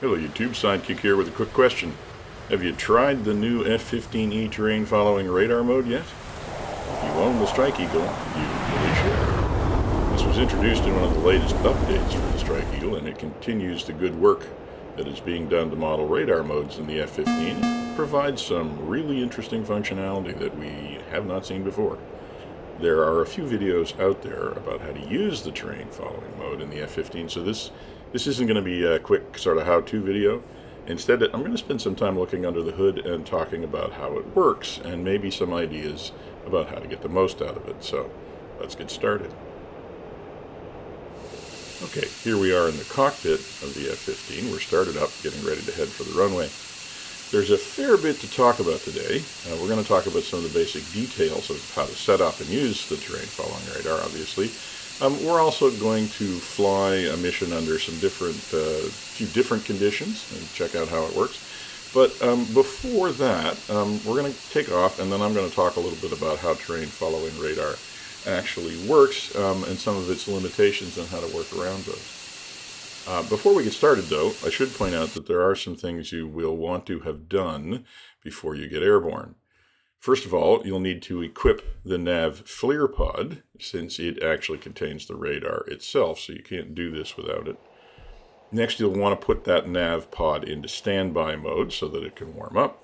Hello YouTube, Sidekick here with a quick question. Have you tried the new F-15e terrain following radar mode yet? If you own the Strike Eagle, you really should. This was introduced in one of the latest updates for the Strike Eagle, and it continues the good work that is being done to model radar modes in the F-15. It provides some really interesting functionality that we have not seen before. There are a few videos out there about how to use the terrain following mode in the F-15, so this isn't going to be a quick sort of how-to video. Instead, I'm going to spend some time looking under the hood and talking about how it works and maybe some ideas about how to get the most out of it. So let's get started. Okay, here we are in the cockpit of the F-15. We're started up, getting ready to head for the runway. There's a fair bit to talk about today. We're going to talk about some of the basic details of how to set up and use the terrain following radar, obviously. We're also going to fly a mission under some few different conditions and check out how it works. But before that, we're going to take off, and then I'm going to talk a little bit about how terrain following radar actually works and some of its limitations and how to work around those. Before we get started, though, I should point out that there are some things you will want to have done before you get airborne. First of all, you'll need to equip the nav FLIR pod, since it actually contains the radar itself, so you can't do this without it. Next, you'll want to put that nav pod into standby mode so that it can warm up.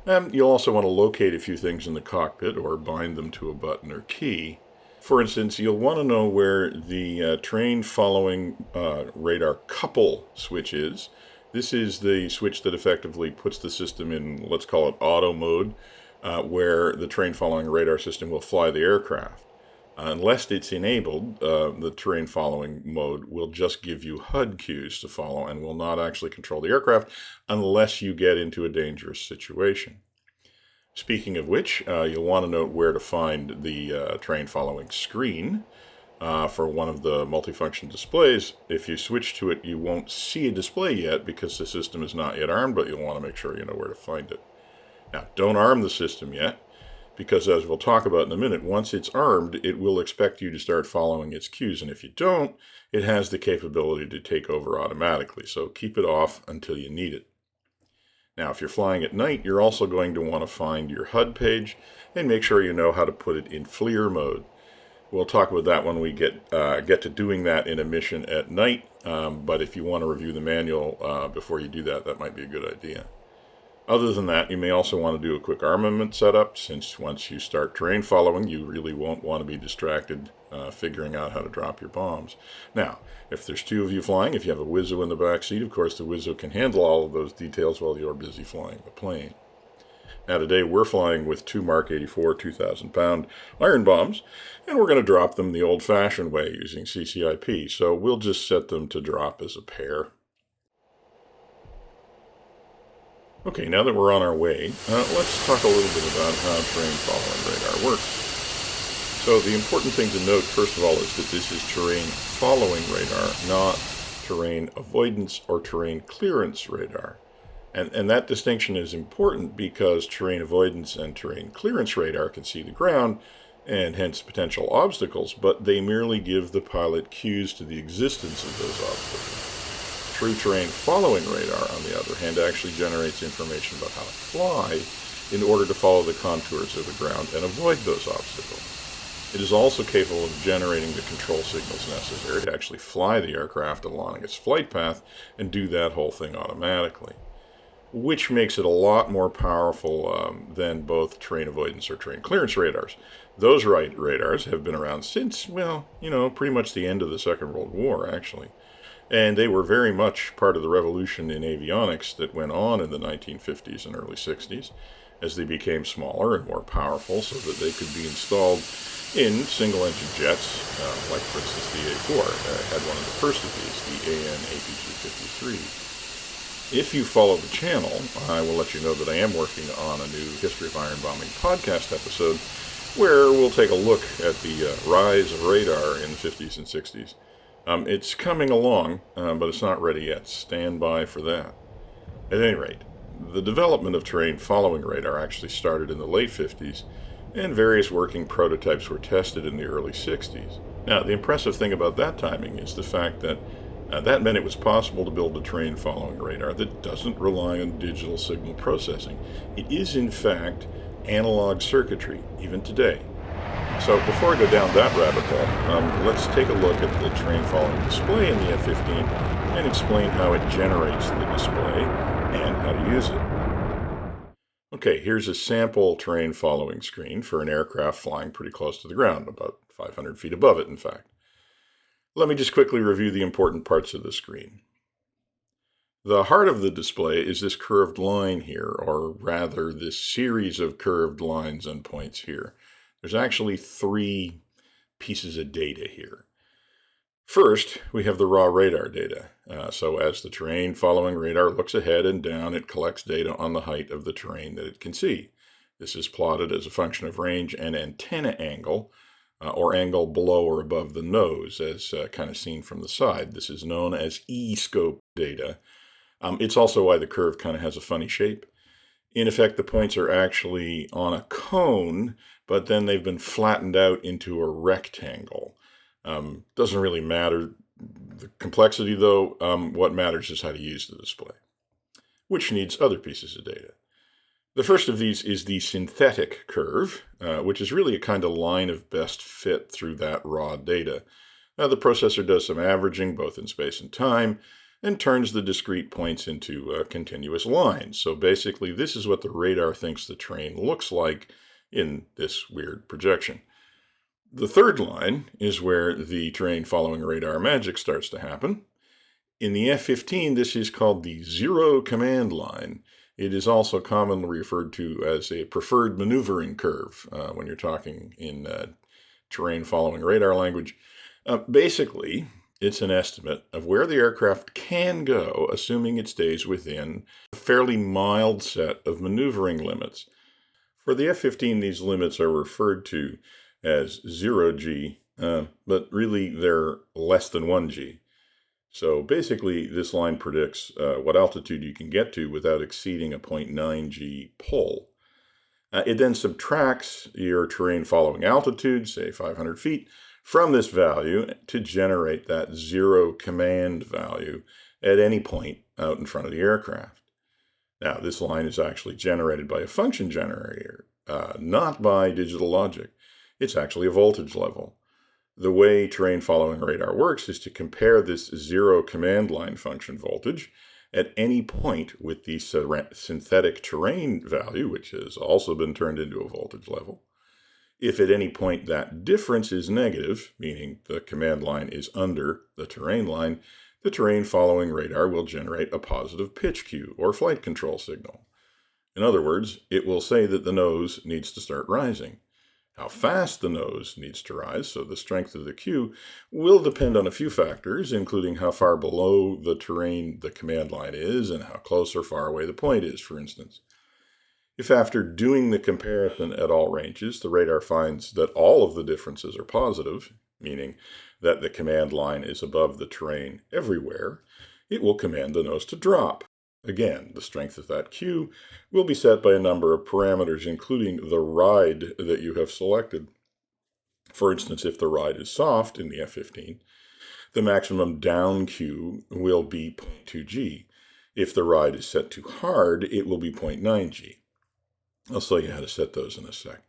And you'll also want to locate a few things in the cockpit or bind them to a button or key. For instance, you'll want to know where the terrain following radar couple switch is. This is the switch that effectively puts the system in, let's call it auto mode, where the terrain following radar system will fly the aircraft. Unless it's enabled, the terrain following mode will just give you HUD cues to follow and will not actually control the aircraft unless you get into a dangerous situation. Speaking of which, you'll want to note where to find the terrain following screen for one of the multifunction displays. If you switch to it, you won't see a display yet because the system is not yet armed, but you'll want to make sure you know where to find it. Now, don't arm the system yet, because as we'll talk about in a minute, once it's armed, it will expect you to start following its cues, and if you don't, it has the capability to take over automatically, so keep it off until you need it. Now, if you're flying at night, you're also going to want to find your HUD page and make sure you know how to put it in FLIR mode. We'll talk about that when we get to doing that in a mission at night, but if you want to review the manual before you do that, that might be a good idea. Other than that, you may also want to do a quick armament setup, since once you start terrain following, you really won't want to be distracted figuring out how to drop your bombs. Now, if there's two of you flying, if you have a Wizzo in the back seat, of course the Wizzo can handle all of those details while you're busy flying the plane. Now today we're flying with two Mark 84 2,000-pound iron bombs, and we're going to drop them the old-fashioned way using CCIP, so we'll just set them to drop as a pair. Okay, now that we're on our way, let's talk a little bit about how terrain following radar works. So the important thing to note, first of all, is that this is terrain following radar, not terrain avoidance or terrain clearance radar. And that distinction is important because terrain avoidance and terrain clearance radar can see the ground and hence potential obstacles, but they merely give the pilot cues to the existence of those obstacles. True terrain following radar, on the other hand, actually generates information about how to fly in order to follow the contours of the ground and avoid those obstacles. It is also capable of generating the control signals necessary to actually fly the aircraft along its flight path and do that whole thing automatically, which makes it a lot more powerful than both terrain avoidance or terrain clearance radars. Those radars have been around since, well, pretty much the end of the Second World War, actually. And they were very much part of the revolution in avionics that went on in the 1950s and early 60s as they became smaller and more powerful so that they could be installed in single-engine jets, like, for instance, the A-4 had one of the first of these, the AN APG-53. If you follow the channel, I will let you know that I am working on a new History of Iron Bombing podcast episode where we'll take a look at the rise of radar in the 50s and 60s. It's coming along, but it's not ready yet. Stand by for that. At any rate, the development of terrain following radar actually started in the late 50s, and various working prototypes were tested in the early 60s. Now, the impressive thing about that timing is the fact that That meant it was possible to build a terrain-following radar that doesn't rely on digital signal processing. It is, in fact, analog circuitry, even today. So before I go down that rabbit hole, let's take a look at the terrain-following display in the F-15 and explain how it generates the display and how to use it. Okay, here's a sample terrain-following screen for an aircraft flying pretty close to the ground, about 500 feet above it, in fact. Let me just quickly review the important parts of the screen. The heart of the display is this curved line here, or rather this series of curved lines and points here. There's actually three pieces of data here. First, we have the raw radar data. So as the terrain-following radar looks ahead and down, it collects data on the height of the terrain that it can see. This is plotted as a function of range and antenna angle, or angle below or above the nose, as kind of seen from the side. This is known as E-scope data. It's also why the curve kind of has a funny shape. In effect, the points are actually on a cone, but then they've been flattened out into a rectangle. Doesn't really matter the complexity, though. What matters is how to use the display, which needs other pieces of data. The first of these is the synthetic curve, which is really a kind of line of best fit through that raw data. Now, the processor does some averaging, both in space and time, and turns the discrete points into continuous lines. So basically, this is what the radar thinks the terrain looks like in this weird projection. The third line is where the terrain-following radar magic starts to happen. In the F-15, this is called the zero command line. It is also commonly referred to as a preferred maneuvering curve when you're talking in terrain-following radar language. Basically, it's an estimate of where the aircraft can go, assuming it stays within a fairly mild set of maneuvering limits. For the F-15, these limits are referred to as 0G, but really they're less than 1G. So basically, this line predicts what altitude you can get to without exceeding a 0.9G pull. It then subtracts your terrain-following altitude, say 500 feet, from this value to generate that zero command value at any point out in front of the aircraft. Now, this line is actually generated by a function generator, not by digital logic. It's actually a voltage level. The way terrain-following radar works is to compare this zero command line function voltage at any point with the synthetic terrain value, which has also been turned into a voltage level. If at any point that difference is negative, meaning the command line is under the terrain line, the terrain-following radar will generate a positive pitch cue or flight control signal. In other words, it will say that the nose needs to start rising. How fast the nose needs to rise, so the strength of the cue, will depend on a few factors, including how far below the terrain the command line is and how close or far away the point is, for instance. If after doing the comparison at all ranges, the radar finds that all of the differences are positive, meaning that the command line is above the terrain everywhere, it will command the nose to drop. Again, the strength of that cue will be set by a number of parameters, including the ride that you have selected. For instance, if the ride is soft in the F-15, the maximum down cue will be 0.2G. If the ride is set too hard, it will be 0.9G. I'll show you how to set those in a sec.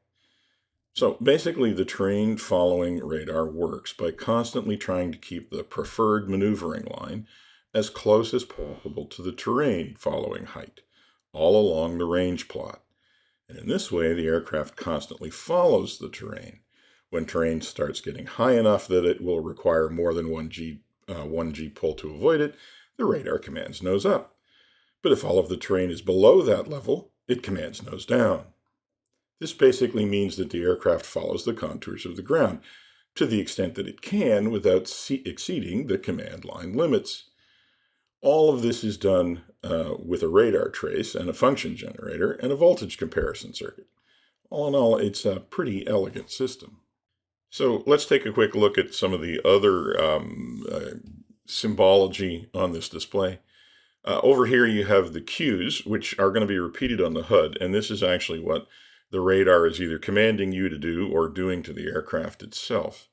So basically, the terrain-following radar works by constantly trying to keep the preferred maneuvering line as close as possible to the terrain-following height, all along the range plot. And in this way, the aircraft constantly follows the terrain. When terrain starts getting high enough that it will require more than 1G pull to avoid it, the radar commands nose up. But if all of the terrain is below that level, it commands nose down. This basically means that the aircraft follows the contours of the ground to the extent that it can without exceeding the command line limits. All of this is done with a radar trace and a function generator and a voltage comparison circuit. All in all, it's a pretty elegant system. So let's take a quick look at some of the other symbology on this display. Over here you have the cues, which are going to be repeated on the HUD, and this is actually what the radar is either commanding you to do or doing to the aircraft itself.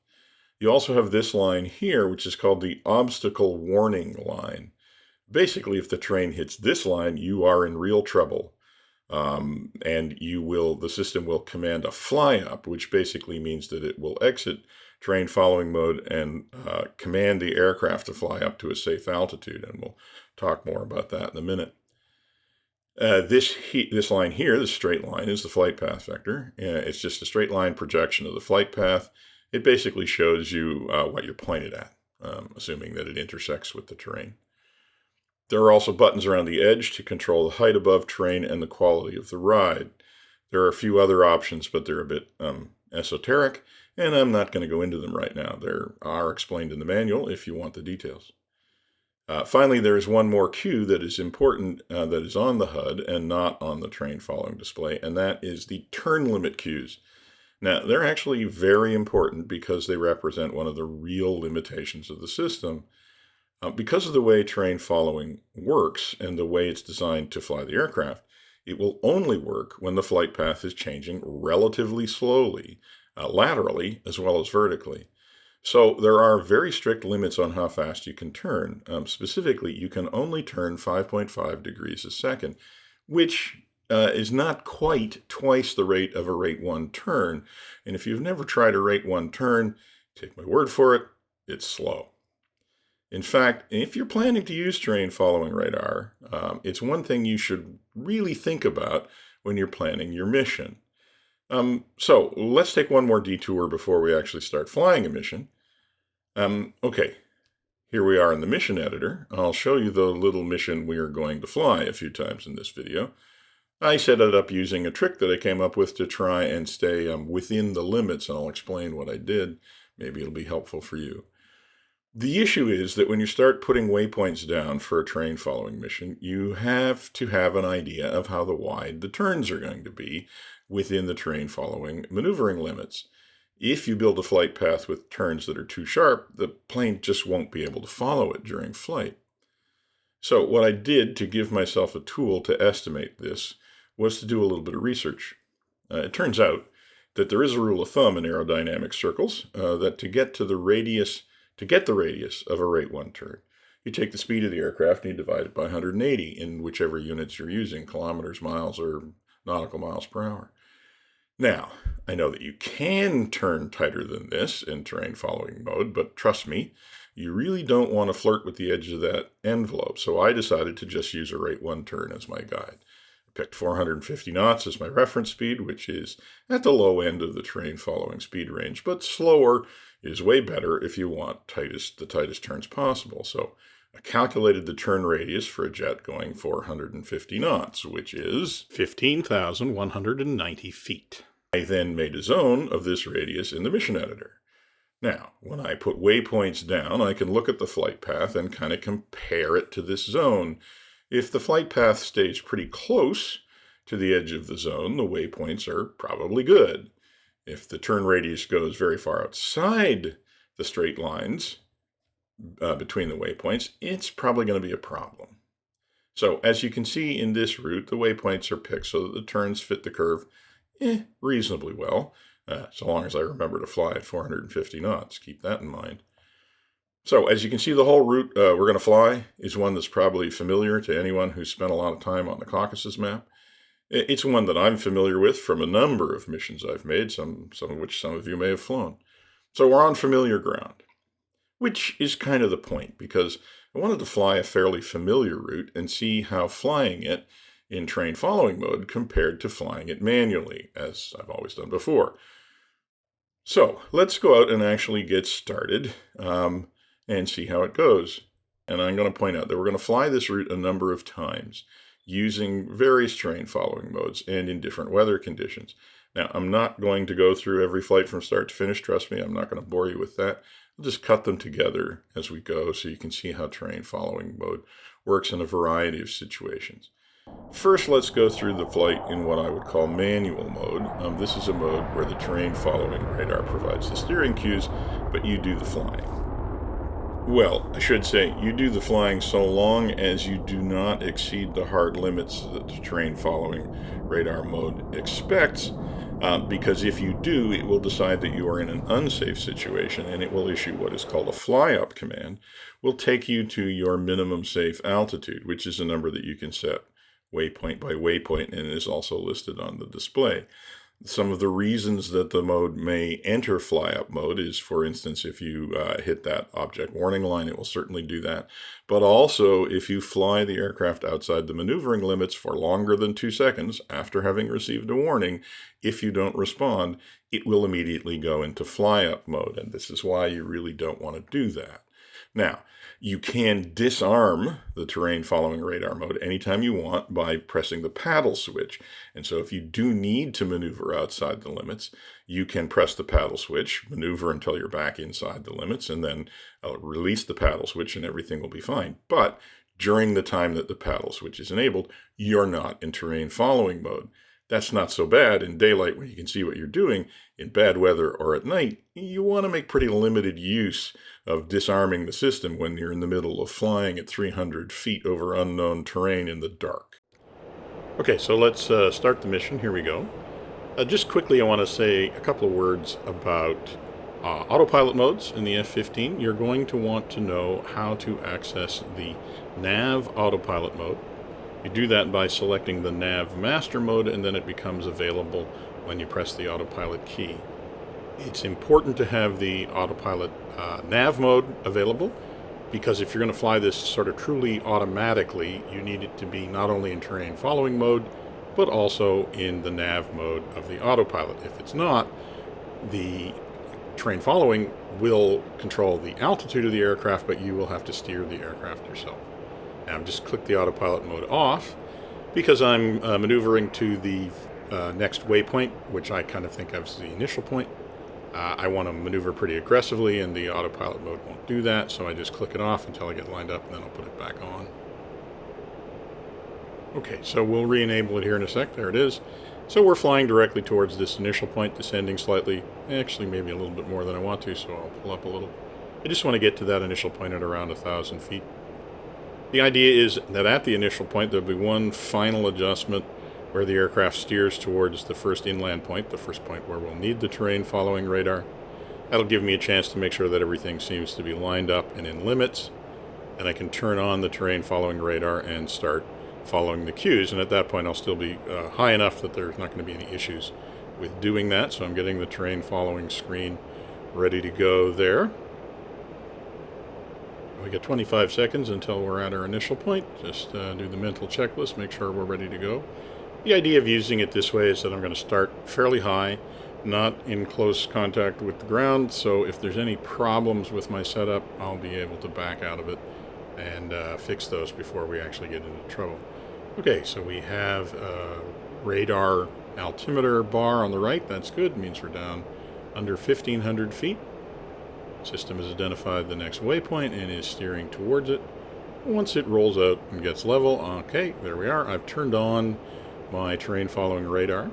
You also have this line here, which is called the obstacle warning line. Basically, if the terrain hits this line, you are in real trouble. And the system will command a fly up, which basically means that it will exit terrain following mode and command the aircraft to fly up to a safe altitude. And we'll talk more about that in a minute. This line here, this straight line, is the flight path vector. It's just a straight line projection of the flight path. It basically shows you what you're pointed at, assuming that it intersects with the terrain. There are also buttons around the edge to control the height above terrain and the quality of the ride. There are a few other options, but they're a bit esoteric, and I'm not going to go into them right now. They are explained in the manual if you want the details. Finally, there is one more cue that is important that is on the HUD and not on the terrain following display, and that is the turn limit cues. Now, they're actually very important because they represent one of the real limitations of the system. Because of the way terrain following works and the way it's designed to fly the aircraft, it will only work when the flight path is changing relatively slowly, laterally as well as vertically. So there are very strict limits on how fast you can turn. Specifically, you can only turn 5.5 degrees a second, which is not quite twice the rate of a rate 1 turn. And if you've never tried a rate 1 turn, take my word for it, it's slow. In fact, if you're planning to use terrain following radar, it's one thing you should really think about when you're planning your mission. So let's take one more detour before we actually start flying a mission. Okay, here we are in the mission editor. I'll show you the little mission we are going to fly a few times in this video. I set it up using a trick that I came up with to try and stay within the limits, and I'll explain what I did. Maybe it'll be helpful for you. The issue is that when you start putting waypoints down for a terrain following mission, you have to have an idea of how wide the turns are going to be within the terrain following maneuvering limits. If you build a flight path with turns that are too sharp, the plane just won't be able to follow it during flight. So what I did to give myself a tool to estimate this was to do a little bit of research. It turns out that there is a rule of thumb in aerodynamic circles that to get the radius of a rate 1 turn, you take the speed of the aircraft and you divide it by 180 in whichever units you're using, kilometers, miles, or nautical miles per hour. Now, I know that you can turn tighter than this in terrain following mode, but trust me, you really don't want to flirt with the edge of that envelope, so I decided to just use a rate 1 turn as my guide. I picked 450 knots as my reference speed, which is at the low end of the terrain following speed range, but slower is way better if you want the tightest turns possible. So I calculated the turn radius for a jet going 450 knots, which is 15,190 feet. I then made a zone of this radius in the mission editor. Now, when I put waypoints down, I can look at the flight path and kind of compare it to this zone. If the flight path stays pretty close to the edge of the zone, the waypoints are probably good. If the turn radius goes very far outside the straight lines between the waypoints, it's probably going to be a problem. So as you can see in this route, the waypoints are picked so that the turns fit the curve reasonably well, so long as I remember to fly at 450 knots. Keep that in mind. So as you can see, the whole route we're going to fly is one that's probably familiar to anyone who's spent a lot of time on the Caucasus map. It's one that I'm familiar with from a number of missions I've made, some of which some of you may have flown. So we're on familiar ground, which is kind of the point, because I wanted to fly a fairly familiar route and see how flying it in terrain following mode compared to flying it manually, as I've always done before. So let's go out and actually get started and see how it goes. And I'm going to point out that we're going to fly this route a number of times, using various terrain following modes and in different weather conditions. Now, I'm not going to go through every flight from start to finish, trust me, I'm not going to bore you with that. I'll just cut them together as we go so you can see how terrain following mode works in a variety of situations. First, let's go through the flight in what I would call manual mode. This is a mode where the terrain following radar provides the steering cues, but you do the flying. Well, I should say, you do the flying so long as you do not exceed the hard limits that the terrain following radar mode expects. because if you do, it will decide that you are in an unsafe situation, and it will issue what is called a fly-up command. Will take you to your minimum safe altitude, which is a number that you can set waypoint by waypoint, and is also listed on the display. Some of the reasons that the mode may enter fly-up mode is, for instance, if you hit that object warning line, it will certainly do that. But also, if you fly the aircraft outside the maneuvering limits for longer than 2 seconds after having received a warning, if you don't respond, it will immediately go into fly-up mode, and this is why you really don't want to do that. Now, you can disarm the terrain following radar mode anytime you want by pressing the paddle switch. And so if you do need to maneuver outside the limits, you can press the paddle switch, maneuver until you're back inside the limits, and then release the paddle switch and everything will be fine. But during the time that the paddle switch is enabled, you're not in terrain following mode. That's not so bad in daylight when you can see what you're doing. In bad weather or at night, you want to make pretty limited use of disarming the system when you're in the middle of flying at 300 feet over unknown terrain in the dark. Okay, so let's start the mission. Here we go. Just quickly, I want to say a couple of words about autopilot modes in the F-15. You're going to want to know how to access the nav autopilot mode. You do that by selecting the nav master mode, and then it becomes available when you press the autopilot key. It's important to have the autopilot nav mode available, because if you're going to fly this sort of truly automatically, you need it to be not only in terrain following mode, but also in the nav mode of the autopilot. If it's not, the terrain following will control the altitude of the aircraft, but you will have to steer the aircraft yourself. Now just click the autopilot mode off, because I'm maneuvering to the next waypoint, which I kind of think of as the initial point. I want to maneuver pretty aggressively, and the autopilot mode won't do that, so I just click it off until I get lined up, and then I'll put it back on. Okay, so we'll re-enable it here in a sec. There it is. So we're flying directly towards this initial point, descending slightly, actually maybe a little bit more than I want to, so I'll pull up a little. I just want to get to that initial point at around 1,000 feet. The idea is that at the initial point, there'll be one final adjustment where the aircraft steers towards the first inland point, the first point where we'll need the terrain following radar. That'll give me a chance to make sure that everything seems to be lined up and in limits, and I can turn on the terrain following radar and start following the cues, and at that point I'll still be high enough that there's not going to be any issues with doing that. So I'm getting the terrain following screen ready to go there. We got 25 seconds until we're at our initial point. Just do the mental checklist, make sure we're ready to go. The idea of using it this way is that I'm going to start fairly high, not in close contact with the ground, so if there's any problems with my setup, I'll be able to back out of it and fix those before we actually get into trouble. Okay, so we have a radar altimeter bar on the right. That's good. It means we're down under 1,500 feet. System has identified the next waypoint and is steering towards it. Once it rolls out and gets level, okay, there we are. I've turned on my terrain following radar,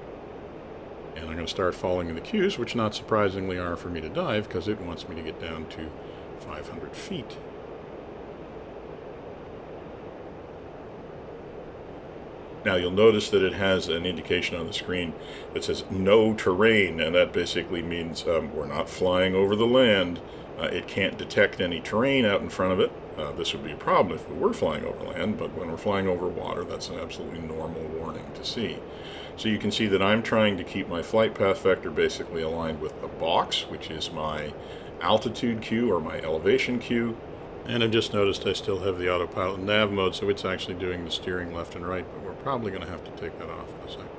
and I'm going to start following the cues, which not surprisingly are for me to dive, because it wants me to get down to 500 feet. Now you'll notice that it has an indication on the screen that says no terrain, and that basically means we're not flying over the land. It can't detect any terrain out in front of it. This would be a problem if we were flying over land, but when we're flying over water, that's an absolutely normal warning to see. So you can see that I'm trying to keep my flight path vector basically aligned with the box, which is my altitude cue or my elevation cue. And I've just noticed I still have the autopilot nav mode, so it's actually doing the steering left and right, but we're probably going to have to take that off in a second.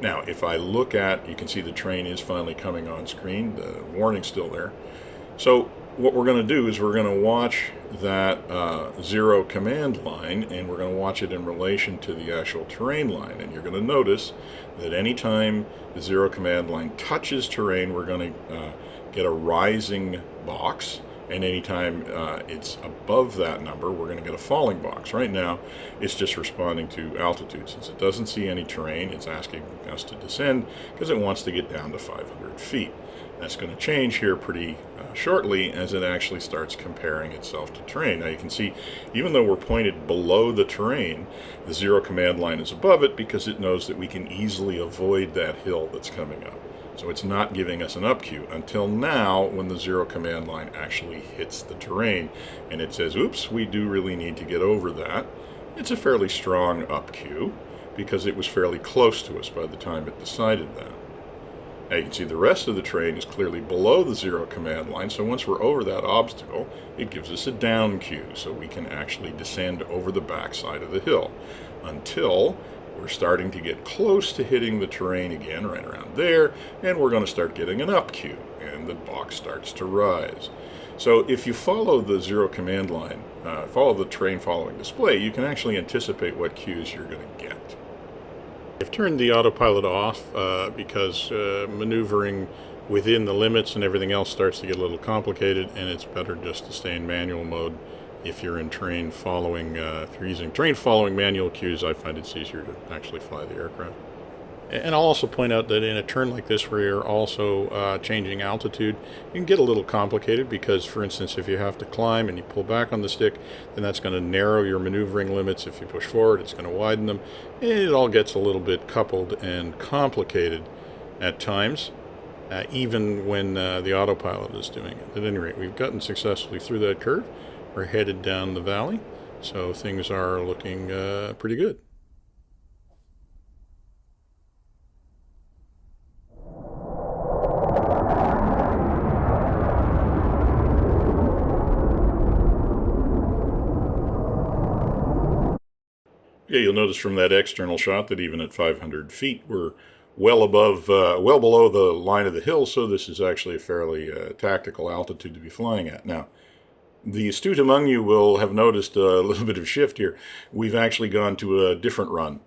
Now, if I look at, you can see the train is finally coming on screen. The warning's still there. So what we're going to do is we're going to watch that zero command line, and we're going to watch it in relation to the actual terrain line. And you're going to notice that anytime the zero command line touches terrain, we're going to get a rising box. And anytime it's above that number, we're going to get a falling box. Right now, it's just responding to altitude. Since it doesn't see any terrain, it's asking us to descend because it wants to get down to 500 feet. That's going to change here pretty shortly as it actually starts comparing itself to terrain. Now you can see, even though we're pointed below the terrain, the zero command line is above it because it knows that we can easily avoid that hill that's coming up. So it's not giving us an up cue until now, when the zero command line actually hits the terrain and it says, oops, we do really need to get over that. It's a fairly strong up cue because it was fairly close to us by the time it decided that. Now you can see the rest of the terrain is clearly below the zero command line, so once we're over that obstacle, it gives us a down cue, so we can actually descend over the backside of the hill until we're starting to get close to hitting the terrain again, right around there, and we're going to start getting an up cue, and the box starts to rise. So if you follow the zero command line, follow the terrain following display, you can actually anticipate what cues you're going to get. I've turned the autopilot off because maneuvering within the limits and everything else starts to get a little complicated, and it's better just to stay in manual mode if you're in terrain following. If you're using terrain following manual cues, I find it's easier to actually fly the aircraft. And I'll also point out that in a turn like this where you're also changing altitude, you can get a little complicated because, for instance, if you have to climb and you pull back on the stick, then that's going to narrow your maneuvering limits. If you push forward, it's going to widen them. And it all gets a little bit coupled and complicated at times, even when the autopilot is doing it. At any rate, we've gotten successfully through that curve. We're headed down the valley, so things are looking pretty good. Yeah, you'll notice from that external shot that even at 500 feet, we're well below the line of the hill, so this is actually a fairly tactical altitude to be flying at. Now, the astute among you will have noticed a little bit of shift here. We've actually gone to a different run.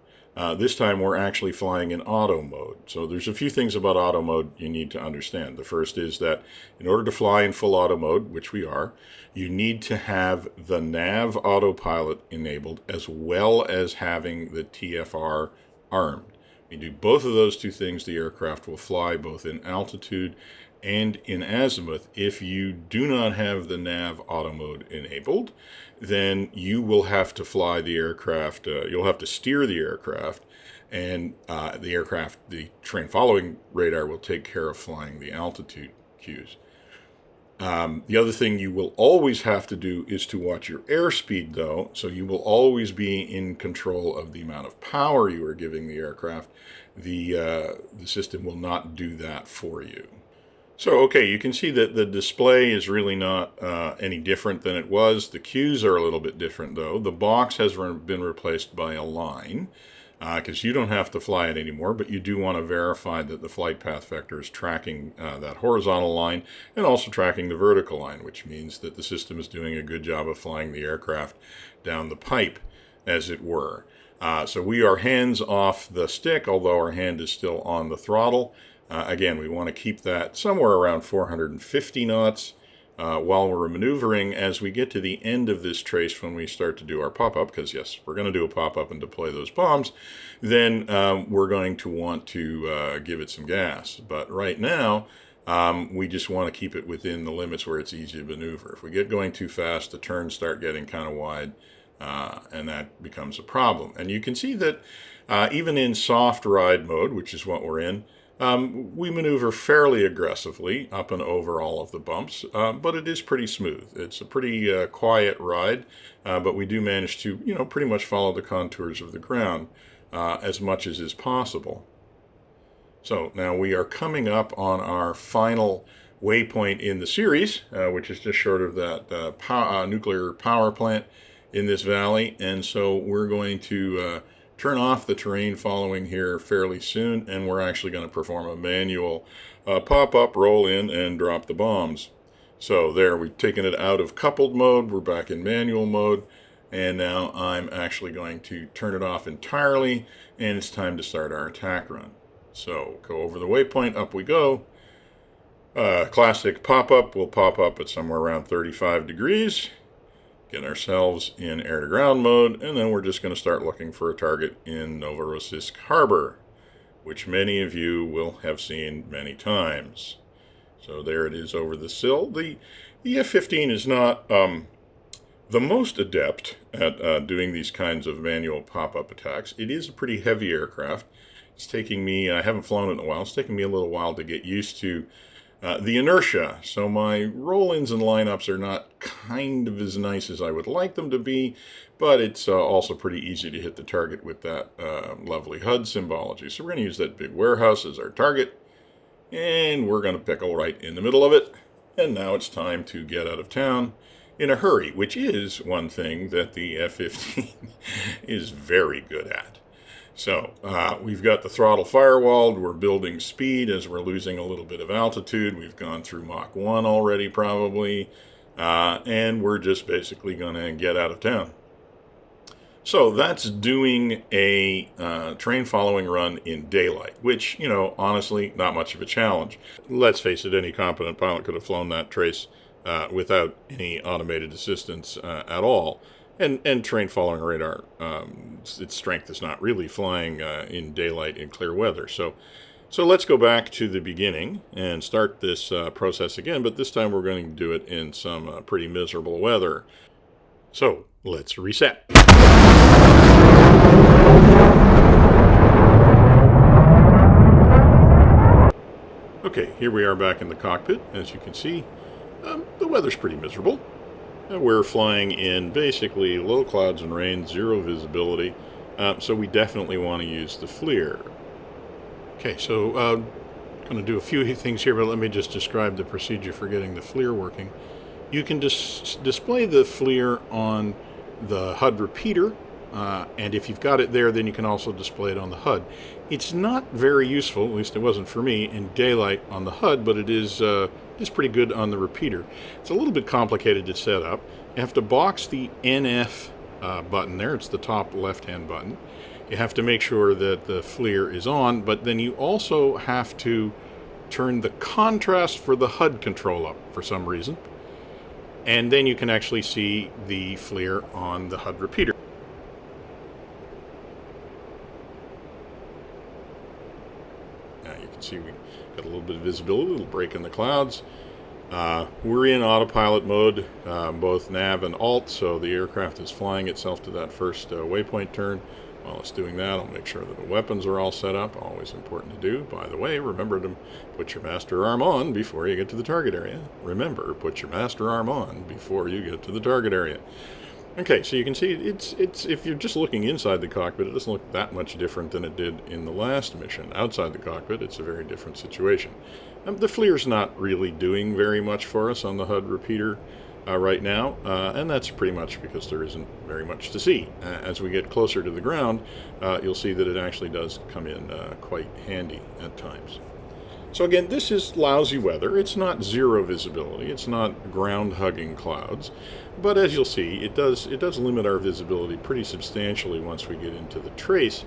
This time we're actually flying in auto mode. So there's a few things about auto mode you need to understand. The first is that in order to fly in full auto mode, which we are, you need to have the nav autopilot enabled as well as having the TFR armed. You do both of those two things, the aircraft will fly both in altitude and in azimuth. If you do not have the nav auto mode enabled, then you will have to fly the aircraft, you'll have to steer the aircraft, and the terrain following radar will take care of flying the altitude cues. The other thing you will always have to do is to watch your airspeed, though, so you will always be in control of the amount of power you are giving the aircraft. The system will not do that for you. So, okay, you can see that the display is really not any different than it was. The cues are a little bit different, though. The box has been replaced by a line, because you don't have to fly it anymore, but you do want to verify that the flight path vector is tracking that horizontal line and also tracking the vertical line, which means that the system is doing a good job of flying the aircraft down the pipe, as it were. So we are hands off the stick, although our hand is still on the throttle. Again, we want to keep that somewhere around 450 knots while we're maneuvering. As we get to the end of this trace, when we start to do our pop-up, because yes, we're going to do a pop-up and deploy those bombs, then we're going to want to give it some gas. But right now, we just want to keep it within the limits where it's easy to maneuver. If we get going too fast, the turns start getting kind of wide, and that becomes a problem. And you can see that even in soft ride mode, which is what we're in, we maneuver fairly aggressively up and over all of the bumps, but it is pretty smooth. It's a pretty quiet ride, but we do manage to, pretty much follow the contours of the ground as much as is possible. So now we are coming up on our final waypoint in the series, which is just short of that nuclear power plant in this valley, and so we're going to turn off the terrain following here fairly soon, and we're actually going to perform a manual pop-up, roll in, and drop the bombs. So there, we've taken it out of coupled mode, we're back in manual mode, and now I'm actually going to turn it off entirely, and it's time to start our attack run. So go over the waypoint, up we go. Classic pop-up, we'll pop up at somewhere around 35 degrees. Get ourselves in air-to-ground mode, and then we're just going to start looking for a target in Novorossiysk Harbor, which many of you will have seen many times. So there it is over the sill. The F-15 is not the most adept at doing these kinds of manual pop-up attacks. It is a pretty heavy aircraft. It's taking me, I haven't flown it in a while, it's taking me a little while to get used to the inertia. So my roll-ins and lineups are not kind of as nice as I would like them to be, but it's also pretty easy to hit the target with that lovely HUD symbology. So we're going to use that big warehouse as our target, and we're going to pickle right in the middle of it. And now it's time to get out of town in a hurry, which is one thing that the F-15 is very good at. So we've got the throttle firewalled. We're building speed as we're losing a little bit of altitude. We've gone through Mach 1 already probably, and we're just basically going to get out of town. So that's doing a train following run in daylight, which, you know, honestly, not much of a challenge. Let's face it, any competent pilot could have flown that trace without any automated assistance at all. And train following radar, its strength is not really flying in daylight in clear weather. So let's go back to the beginning and start this process again, but this time we're going to do it in some pretty miserable weather. So let's reset. Okay, here we are back in the cockpit. As you can see, the weather's pretty miserable. We're flying in basically low clouds and rain, zero visibility, so we definitely want to use the FLIR. Okay, so I'm going to do a few things here, but let me just describe the procedure for getting the FLIR working. You can display the FLIR on the HUD repeater, and if you've got it there, then you can also display it on the HUD. It's not very useful, at least it wasn't for me, in daylight on the HUD, but it is pretty good on the repeater. It's a little bit complicated to set up. You have to box the NF button there. It's the top left-hand button. You have to make sure that the FLIR is on, but then you also have to turn the contrast for the HUD control up for some reason. And then you can actually see the FLIR on the HUD repeater. Now you can see we got a little bit of visibility, a little break in the clouds. We're in autopilot mode, both nav and alt, so the aircraft is flying itself to that first waypoint turn. While it's doing that, I'll make sure that the weapons are all set up. Always important to do. By the way, remember to put your master arm on before you get to the target area. Remember, put your master arm on before you get to the target area. Okay, so you can see it's if you're just looking inside the cockpit, it doesn't look that much different than it did in the last mission. Outside the cockpit, it's a very different situation. The FLIR's not really doing very much for us on the HUD repeater right now, and that's pretty much because there isn't very much to see. As we get closer to the ground, you'll see that it actually does come in quite handy at times. So again, this is lousy weather. It's not zero visibility. It's not ground-hugging clouds. But as you'll see, it does limit our visibility pretty substantially once we get into the trace.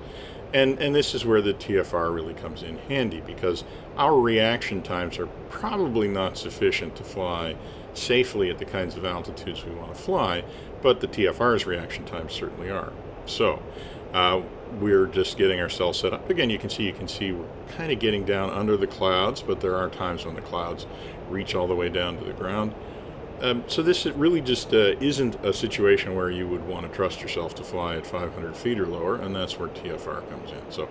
And this is where the TFR really comes in handy, because our reaction times are probably not sufficient to fly safely at the kinds of altitudes we want to fly, but the TFR's reaction times certainly are. So we're just getting ourselves set up. Again, you can see we're kind of getting down under the clouds, but there are times when the clouds reach all the way down to the ground. So this really just isn't a situation where you would want to trust yourself to fly at 500 feet or lower, and that's where TFR comes in. So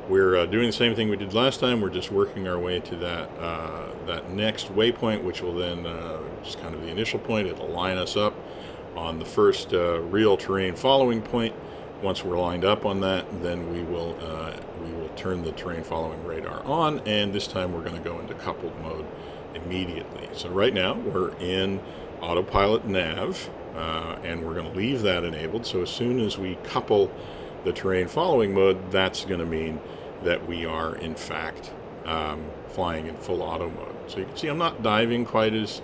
we're doing the same thing we did last time. We're just working our way to that next waypoint, which will then, just kind of the initial point, it'll line us up on the first real terrain following point. Once we're lined up on that, then we will turn the terrain following radar on, and this time we're going to go into coupled mode immediately. So right now we're in autopilot nav, and we're going to leave that enabled. So as soon as we couple the terrain following mode, that's going to mean that we are in fact flying in full auto mode. So you can see I'm not diving quite as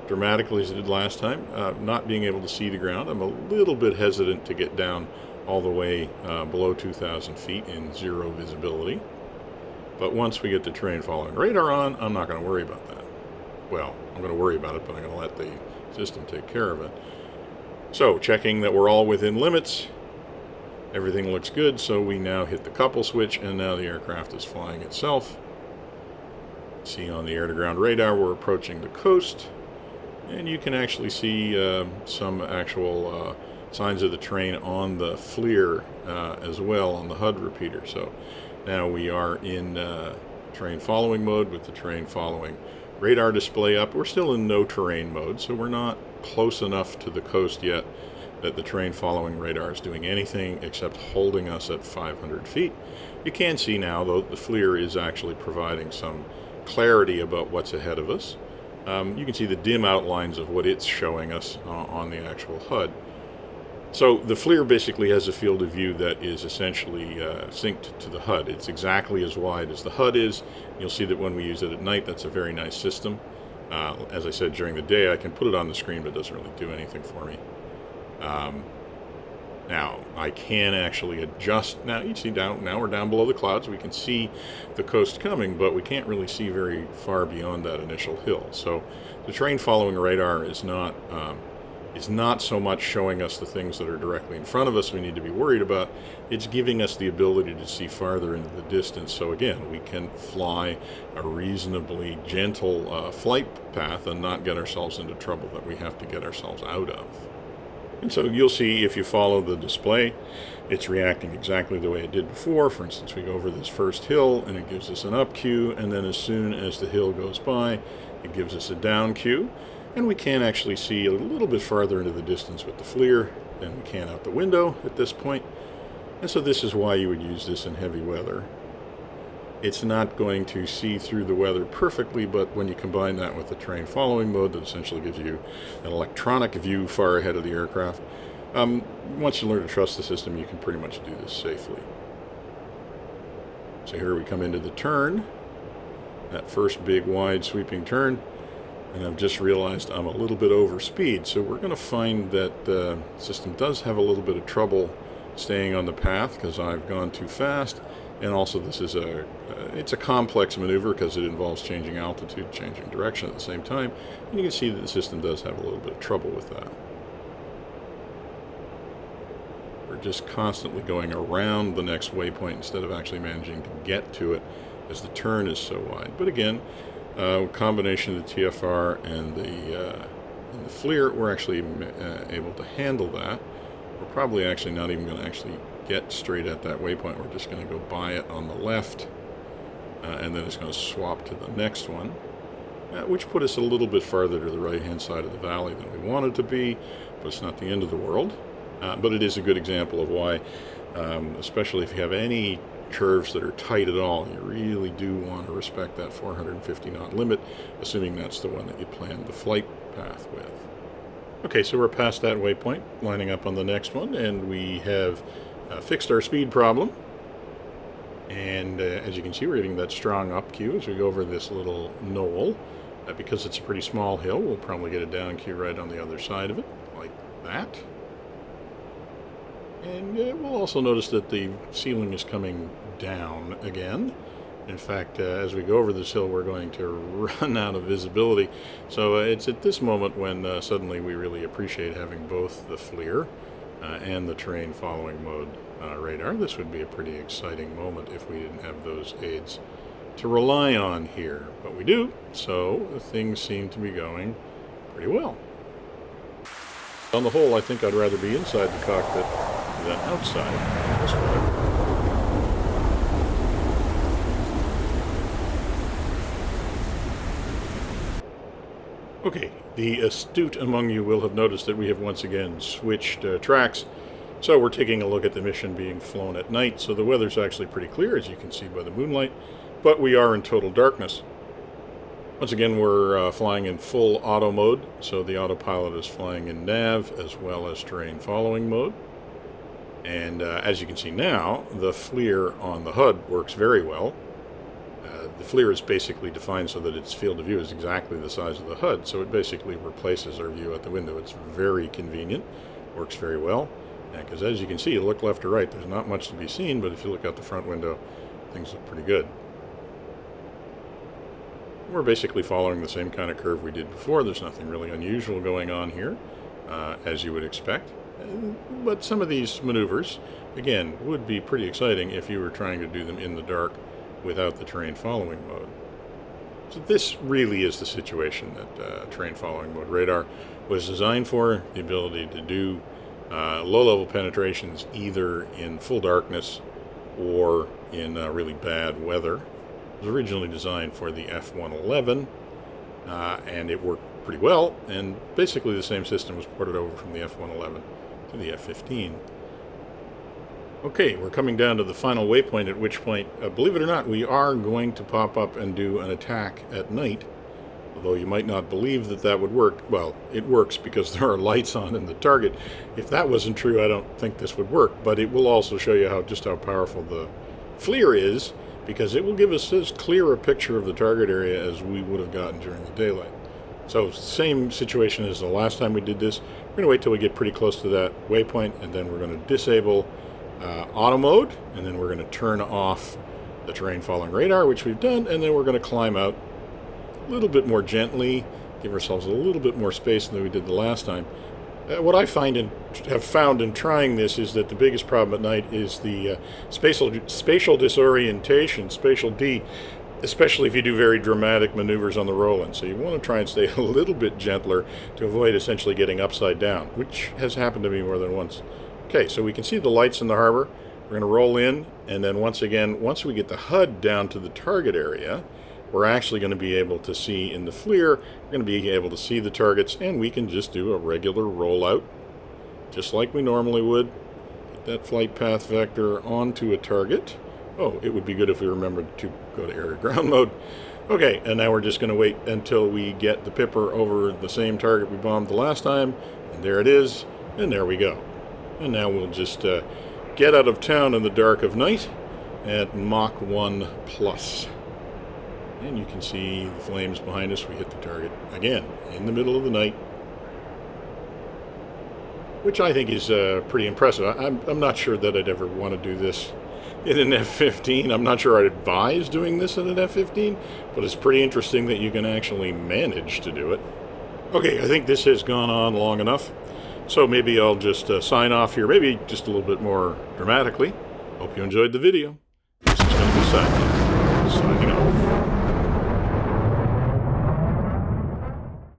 dramatically as I did last time. Not being able to see the ground, I'm a little bit hesitant to get down all the way below 2,000 feet in zero visibility. But once we get the terrain following radar on, I'm not going to worry about that. Well, I'm going to worry about it, but I'm going to let the system take care of it. So, checking that we're all within limits. Everything looks good, so we now hit the couple switch, and now the aircraft is flying itself. see on the air-to-ground radar we're approaching the coast, and you can actually see some actual signs of the terrain on the FLIR as well on the HUD repeater. So now we are in terrain following mode with the terrain following radar display up. We're still in no terrain mode, so we're not close enough to the coast yet that the terrain following radar is doing anything except holding us at 500 feet. You can see now, though, the FLIR is actually providing some clarity about what's ahead of us. You can see the dim outlines of what it's showing us on the actual HUD. So the FLIR basically has a field of view that is essentially synced to the HUD. It's exactly as wide as the HUD is. You'll see that when we use it at night, that's a very nice system. As I said, during the day, I can put it on the screen, but it doesn't really do anything for me. Now, I can actually adjust. Now, you see now we're down below the clouds. We can see the coast coming, but we can't really see very far beyond that initial hill. So the terrain following radar is not so much showing us the things that are directly in front of us we need to be worried about. It's giving us the ability to see farther into the distance. So again, we can fly a reasonably gentle flight path and not get ourselves into trouble that we have to get ourselves out of. And so you'll see if you follow the display, it's reacting exactly the way it did before. For instance, we go over this first hill and it gives us an up cue, and then as soon as the hill goes by, it gives us a down cue. And we can actually see a little bit farther into the distance with the FLIR than we can out the window at this point. And so this is why you would use this in heavy weather. It's not going to see through the weather perfectly, but when you combine that with the terrain following mode that essentially gives you an electronic view far ahead of the aircraft, once you learn to trust the system, you can pretty much do this safely. So here we come into the turn, that first big wide sweeping turn, and I've just realized I'm a little bit over speed, so we're going to find that the system does have a little bit of trouble staying on the path because I've gone too fast. And also this is it's a complex maneuver because it involves changing altitude, changing direction at the same time. And you can see that the system does have a little bit of trouble with that. We're just constantly going around the next waypoint instead of actually managing to get to it as the turn is so wide. But again, combination of the TFR and the FLIR, we're actually able to handle that. We're probably actually not even going to actually get straight at that waypoint. We're just going to go by it on the left, and then it's going to swap to the next one, which put us a little bit farther to the right-hand side of the valley than we wanted to be, but it's not the end of the world. But it is a good example of why, especially if you have any curves that are tight at all, you really do want to respect that 450 knot limit, assuming that's the one that you planned the flight path with. Okay, so we're past that waypoint, lining up on the next one, and we have fixed our speed problem. And as you can see, we're getting that strong up cue as we go over this little knoll. Because it's a pretty small hill, we'll probably get a down cue right on the other side of it, like that. And we'll also notice that the ceiling is coming down again. In fact, as we go over this hill, we're going to run out of visibility. So it's at this moment when suddenly we really appreciate having both the FLIR and the terrain following mode radar. This would be a pretty exciting moment if we didn't have those aids to rely on here. But we do, so things seem to be going pretty well. On the whole, I think I'd rather be inside the cockpit than outside this weather. Okay, the astute among you will have noticed that we have once again switched tracks. So we're taking a look at the mission being flown at night. So the weather's actually pretty clear, as you can see by the moonlight, but we are in total darkness. Once again, we're flying in full auto mode. So the autopilot is flying in nav as well as terrain following mode. And as you can see now, the FLIR on the HUD works very well. The FLIR is basically defined so that its field of view is exactly the size of the HUD, so it basically replaces our view out the window. It's very convenient, works very well, because as you can see, you look left or right, there's not much to be seen, but if you look out the front window, things look pretty good. We're basically following the same kind of curve we did before. There's nothing really unusual going on here, as you would expect. But some of these maneuvers, again, would be pretty exciting if you were trying to do them in the dark without the terrain following mode. So this really is the situation that terrain following mode radar was designed for, the ability to do low-level penetrations either in full darkness or in really bad weather. It was originally designed for the F-111, and it worked pretty well, and basically the same system was ported over from the F-111 to the F-15. Okay, we're coming down to the final waypoint, at which point, believe it or not, we are going to pop up and do an attack at night. Although you might not believe that that would work. Well, it works because there are lights on in the target. If that wasn't true, I don't think this would work. But it will also show you just how powerful the FLIR is, because it will give us as clear a picture of the target area as we would have gotten during the daylight. So same situation as the last time we did this. We're going to wait till we get pretty close to that waypoint, and then we're going to disable auto mode, and then we're going to turn off the terrain following radar, which we've done, and then we're going to climb out a little bit more gently, give ourselves a little bit more space than we did the last time. What I have found in trying this is that the biggest problem at night is the spatial disorientation, spatial D, especially if you do very dramatic maneuvers on the roll-in. So you want to try and stay a little bit gentler to avoid essentially getting upside down, which has happened to me more than once. Okay, so we can see the lights in the harbor. We're going to roll in, and then once we get the HUD down to the target area, we're actually going to be able to see in the FLIR, we're going to be able to see the targets, and we can just do a regular rollout, just like we normally would. Get that flight path vector onto a target. Oh, it would be good if we remembered to go to air-to-ground mode. Okay, and now we're just going to wait until we get the Pipper over the same target we bombed the last time, and there it is, and there we go. And now we'll just get out of town in the dark of night at Mach 1 plus. And you can see the flames behind us. We hit the target again in the middle of the night, which I think is pretty impressive. I'm not sure that I'd ever want to do this in an F-15. I'm not sure I'd advise doing this in an F-15, but it's pretty interesting that you can actually manage to do it. Okay, I think this has gone on long enough. So maybe I'll just sign off here, maybe just a little bit more dramatically. Hope you enjoyed the video. This is going to be signing off.